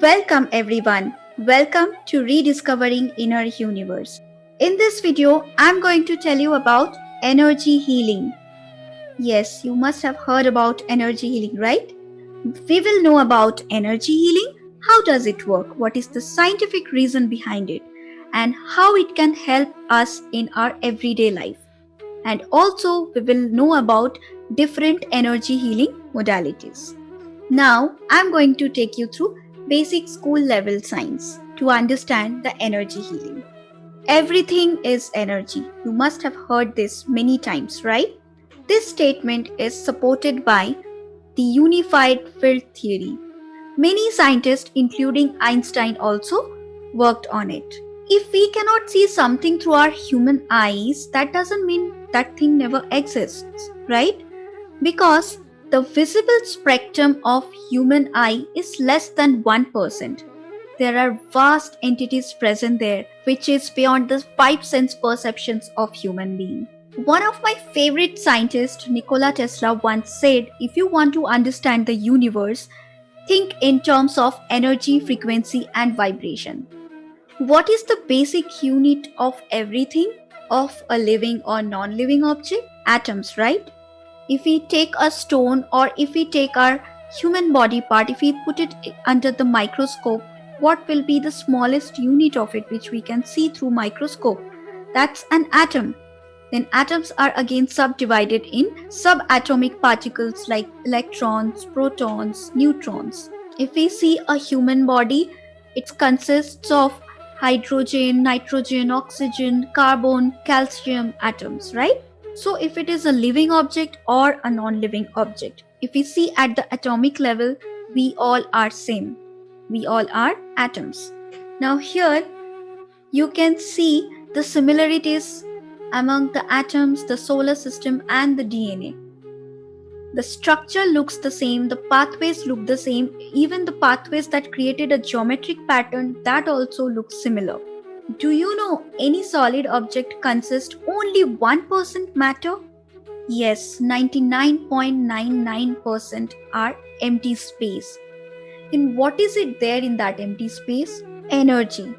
Welcome everyone. Welcome to Rediscovering Inner Universe. In this video, I'm going to tell you about energy healing. Yes, you must have heard about energy healing, right? We will know about energy healing. How does it work? What is the scientific reason behind it? And how it can help us in our everyday life. And also, we will know about different energy healing modalities. Now, I'm going to take you through basic school level science to understand the energy healing. Everything is energy. You must have heard this many times, right? This statement is supported by the unified field theory. Many scientists, including Einstein, also worked on it. If we cannot see something through our human eyes, that doesn't mean that thing never exists, right? Because the visible spectrum of human eye is less than 1%. There are vast entities present there, which is beyond the five sense perceptions of human being. One of my favorite scientists, Nikola Tesla, once said, if you want to understand the universe, think in terms of energy, frequency, and vibration. What is the basic unit of everything, of a living or non-living object? Atoms, right? If we take a stone or if we take our human body part, if we put it under the microscope, what will be the smallest unit of it which we can see through microscope? That's an atom. Then atoms are again subdivided in subatomic particles like electrons, protons, neutrons. If we see a human body, it consists of hydrogen, nitrogen, oxygen, carbon, calcium atoms, right? So if it is a living object or a non-living object, if we see at the atomic level, we all are same. We all are atoms. Now here you can see the similarities among the atoms, the solar system and the DNA. The structure looks the same, the pathways look the same, even the pathways that created a geometric pattern, that also looks similar. Do you know any solid object consists only 1% matter? Yes, 99.99% are empty space. Then what is it there in that empty space? Energy,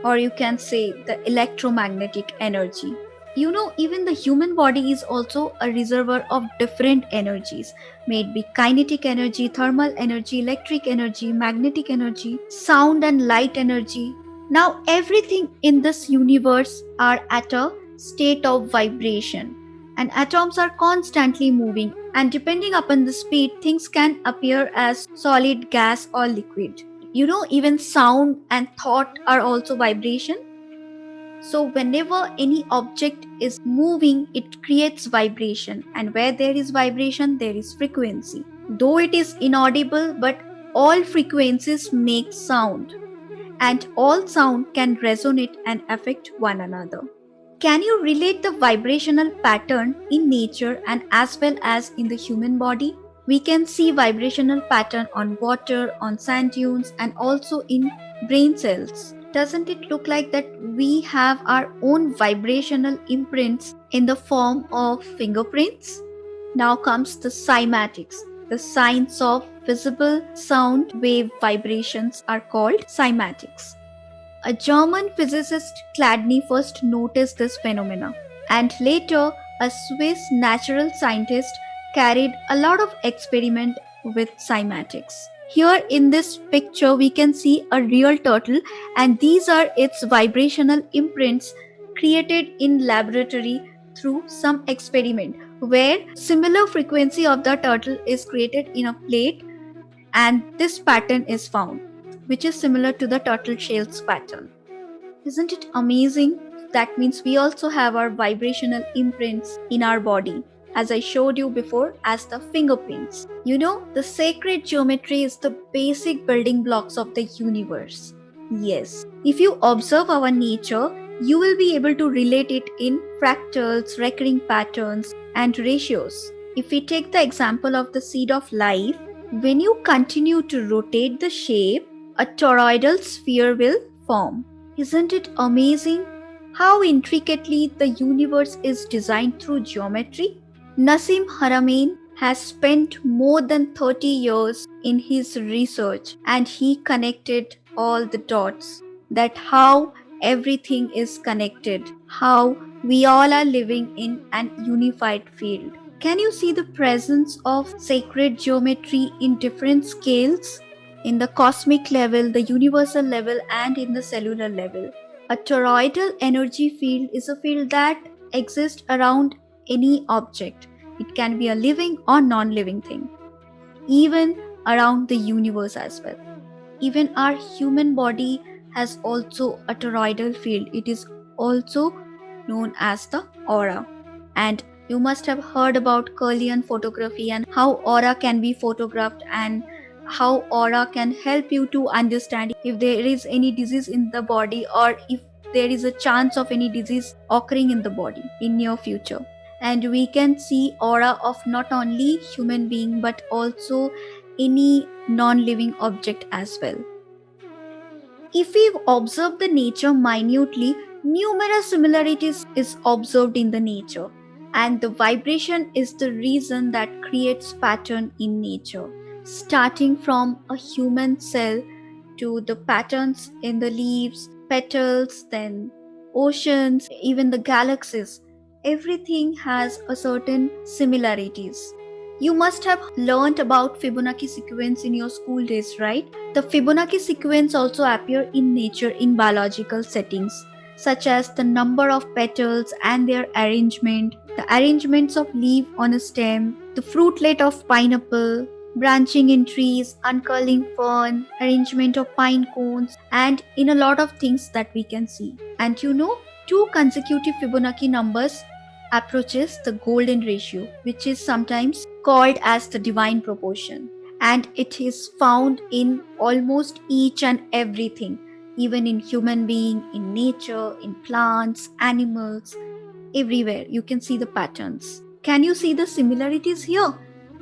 or you can say the electromagnetic energy. You know, even the human body is also a reservoir of different energies, may it be kinetic energy, thermal energy, electric energy, magnetic energy, sound and light energy. Now everything in this universe are at a state of vibration, and atoms are constantly moving, and depending upon the speed, things can appear as solid, gas or liquid. You know, even sound and thought are also vibration. So whenever any object is moving, it creates vibration, and where there is vibration, there is frequency. Though it is inaudible, but all frequencies make sound, and all sound can resonate and affect one another. Can you relate the vibrational pattern in nature and as well as in the human body? We can see vibrational pattern on water, on sand dunes, and also in brain cells. Doesn't it look like that we have our own vibrational imprints in the form of fingerprints? Now comes the cymatics. The signs of visible sound wave vibrations are called cymatics. A German physicist Chladni first noticed this phenomena, and later a Swiss natural scientist carried a lot of experiment with cymatics. Here in this picture we can see a real turtle, and these are its vibrational imprints created in laboratory through some experiment where similar frequency of the turtle is created in a plate, and this pattern is found, which is similar to the turtle shells pattern. Isn't it amazing? That means we also have our vibrational imprints in our body, as I showed you before, as the fingerprints. You know, the sacred geometry is the basic building blocks of the universe. Yes, if you observe our nature, you will be able to relate it in fractals, recurring patterns, and ratios. If we take the example of the seed of life, when you continue to rotate the shape, a toroidal sphere will form. Isn't it amazing how intricately the universe is designed through geometry? Nassim Haramein has spent more than 30 years in his research, and he connected all the dots that how everything is connected, how we all are living in an unified field. Can you see the presence of sacred geometry in different scales? In the cosmic level, the universal level, and in the cellular level. A toroidal energy field is a field that exists around any object. It can be a living or non living thing, even around the universe as well. Even our human body has also a toroidal field. It is also known as the aura. And you must have heard about Kirlian photography and how aura can be photographed, and how aura can help you to understand if there is any disease in the body, or if there is a chance of any disease occurring in the body in near future. And we can see aura of not only human being but also any non-living object as well. If we observe the nature minutely, numerous similarities is observed in the nature, and the vibration is the reason that creates pattern in nature, starting from a human cell to the patterns in the leaves, petals, then oceans, even the galaxies. Everything has a certain similarities. You must have learnt about Fibonacci sequence in your school days, right? The Fibonacci sequence also appear in nature in biological settings, such as the number of petals and their arrangement, the arrangements of leaf on a stem, the fruitlet of pineapple, branching in trees, uncurling fern, arrangement of pine cones, and in a lot of things that we can see. And you know, two consecutive Fibonacci numbers approaches the golden ratio, which is sometimes called as the divine proportion, and it is found in almost each and everything, even in human being, in nature, in plants, animals, everywhere you can see the patterns. Can you see the similarities here?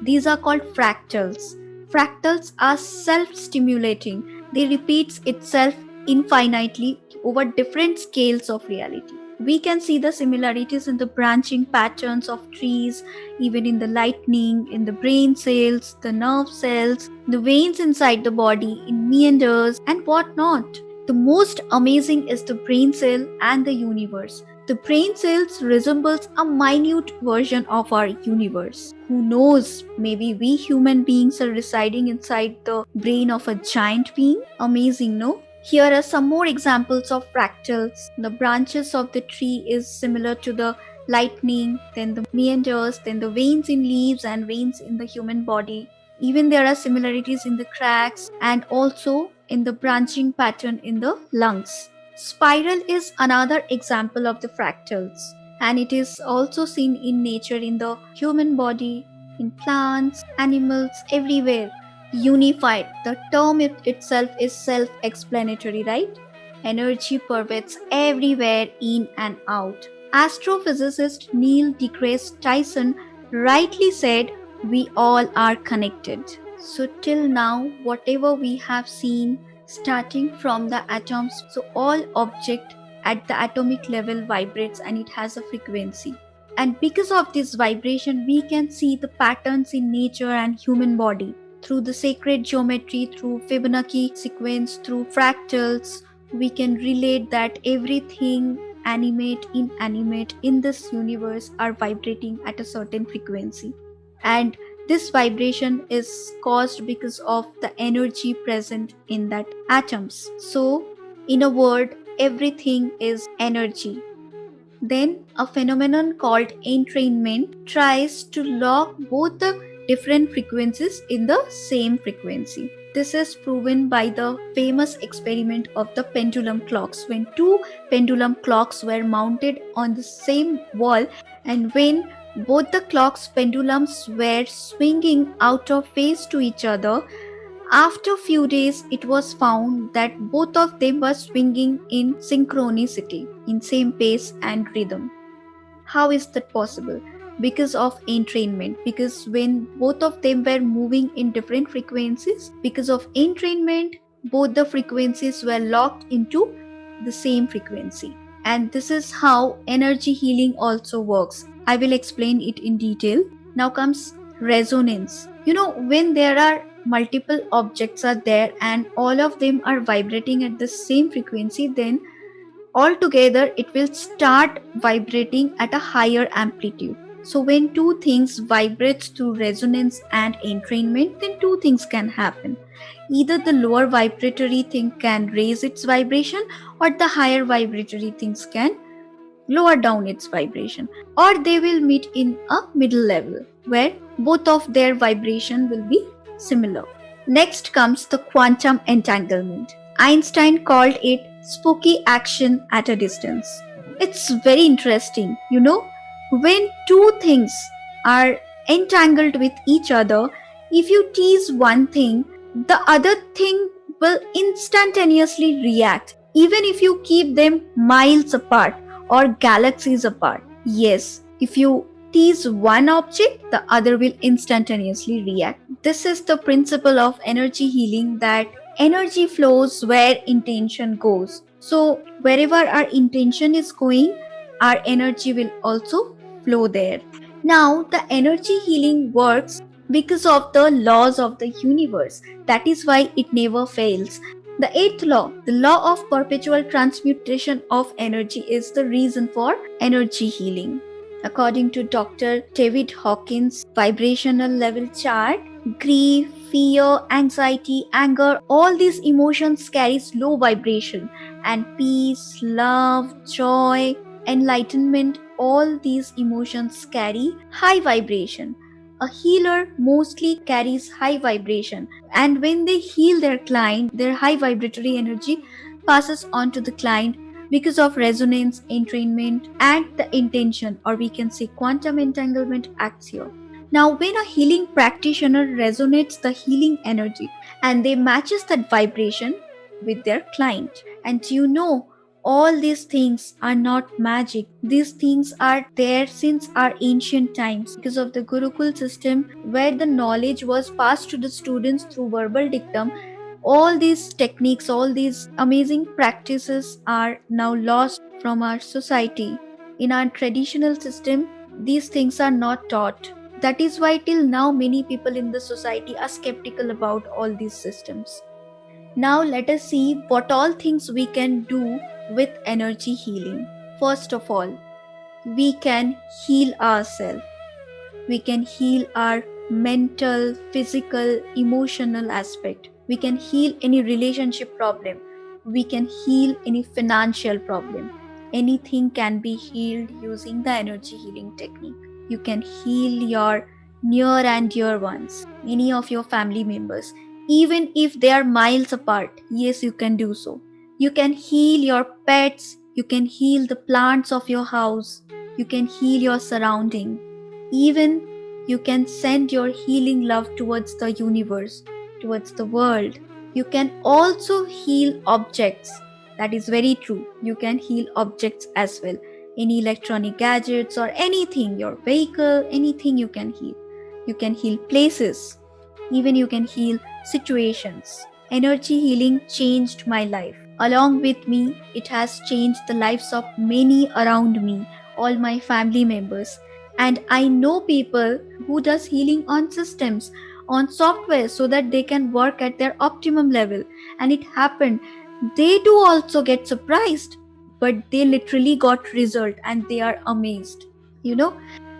These are called fractals. Fractals are self-stimulating. They repeats itself infinitely over different scales of reality. We can see the similarities in the branching patterns of trees, even in the lightning, in the brain cells, the nerve cells, the veins inside the body, in meanders, and whatnot. The most amazing is the brain cell and the universe. The brain cells resembles a minute version of our universe. Who knows, maybe we human beings are residing inside the brain of a giant being? Amazing, no? Here are some more examples of fractals. The branches of the tree is similar to the lightning, then the meanders, then the veins in leaves and veins in the human body. Even there are similarities in the cracks and also in the branching pattern in the lungs. Spiral is another example of the fractals, and it is also seen in nature, in the human body, in plants, animals, everywhere. Unified. The term itself is self-explanatory, right? Energy pervades everywhere, in and out. Astrophysicist Neil deGrasse Tyson rightly said, we all are connected. So till now, whatever we have seen, starting from the atoms, so all object at the atomic level vibrates and it has a frequency. And because of this vibration, we can see the patterns in nature and human body. Through the sacred geometry, through Fibonacci sequence, through fractals, we can relate that everything animate, inanimate in this universe are vibrating at a certain frequency. And this vibration is caused because of the energy present in that atoms. So, in a word, everything is energy. Then a phenomenon called entrainment tries to lock both the different frequencies in the same frequency. This is proven by the famous experiment of the pendulum clocks, when two pendulum clocks were mounted on the same wall, and when both the clocks' pendulums were swinging out of phase to each other, after a few days, it was found that both of them were swinging in synchronicity, in same pace and rhythm. How is that possible? Because of entrainment. Because when both of them were moving in different frequencies, because of entrainment, both the frequencies were locked into the same frequency. And this is how energy healing also works. I will explain it in detail. Now comes resonance. When there are multiple objects are there and all of them are vibrating at the same frequency, then altogether it will start vibrating at a higher amplitude. So when two things vibrates through resonance and entrainment, then two things can happen. Either the lower vibratory thing can raise its vibration, or the higher vibratory things can lower down its vibration, or they will meet in a middle level where both of their vibration will be similar. Next comes the quantum entanglement. Einstein called it spooky action at a distance. It's very interesting, when two things are entangled with each other, if you tease one thing, the other thing will instantaneously react, even if you keep them miles apart or galaxies apart. Yes, if you tease one object, the other will instantaneously react. This is the principle of energy healing, that energy flows where intention goes. So, wherever our intention is going, our energy will also flow there. Now, the energy healing works because of the laws of the universe. That is why it never fails. The eighth law, the law of perpetual transmutation of energy, is the reason for energy healing. According to Dr. David Hawkins' vibrational level chart, grief, fear, anxiety, anger, all these emotions carries low vibration, and peace, love, joy, enlightenment, all these emotions carry high vibration. A healer mostly carries high vibration, and when they heal their client, their high vibratory energy passes on to the client because of resonance, entrainment, and the intention, or we can say quantum entanglement acts here. Now, when a healing practitioner resonates the healing energy and they matches that vibration with their client, and all these things are not magic. These things are there since our ancient times because of the Gurukul system, where the knowledge was passed to the students through verbal dictum. All these techniques, all these amazing practices are now lost from our society. In our traditional system, these things are not taught. That is why till now many people in the society are skeptical about all these systems. Now let us see what all things we can do with energy healing. First of all, we can heal ourselves. We can heal our mental, physical, emotional aspect. We can heal any relationship problem. We can heal any financial problem. Anything can be healed using the energy healing technique. You can heal your near and dear ones, any of your family members, even if they are miles apart. Yes, you can do so. You can heal your pets. You can heal the plants of your house. You can heal your surrounding. Even you can send your healing love towards the universe, towards the world. You can also heal objects. That is very true. You can heal objects as well. Any electronic gadgets or anything, your vehicle, anything you can heal. You can heal places. Even you can heal situations. Energy healing changed my life. Along with me, it has changed the lives of many around me, all my family members. And I know people who does healing on systems, on software, so that they can work at their optimum level. And it happened. They do also get surprised, but they literally got result and they are amazed.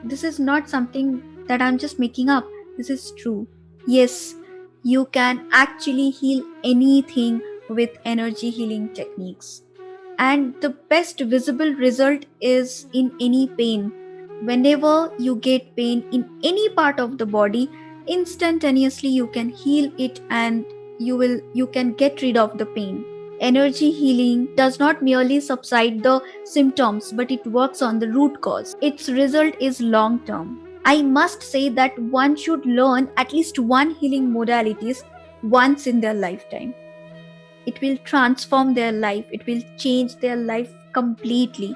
This is not something that I'm just making up. This is true. Yes, you can actually heal anything with energy healing techniques. And the best visible result is in any pain. Whenever you get pain in any part of the body, instantaneously you can heal it and you can get rid of the pain. Energy healing does not merely subside the symptoms, but it works on the root cause. Its result is long term. I must say that one should learn at least one healing modalities once in their lifetime. It will transform their life. It will change their life completely.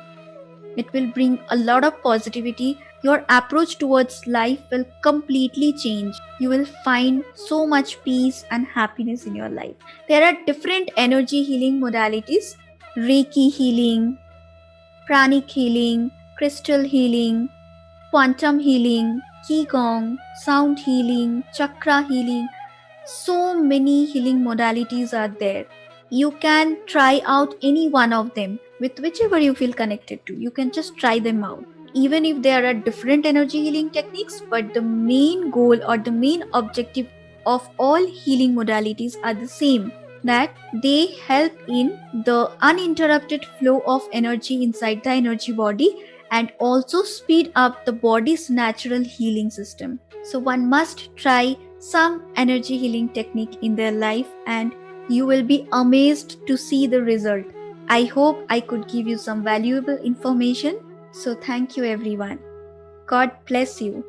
It will bring a lot of positivity. Your approach towards life will completely change. You will find so much peace and happiness in your life. There are different energy healing modalities: Reiki healing, pranic healing, crystal healing, quantum healing, Qigong, sound healing, chakra healing. So many healing modalities are there. You can try out any one of them with whichever you feel connected to. You can just try them out. Even if there are different energy healing techniques, but the main goal or the main objective of all healing modalities are the same, that they help in the uninterrupted flow of energy inside the energy body and also speed up the body's natural healing system. So one must try some energy healing technique in their life and you will be amazed to see the result. I hope I could give you some valuable information. So thank you everyone. God bless you.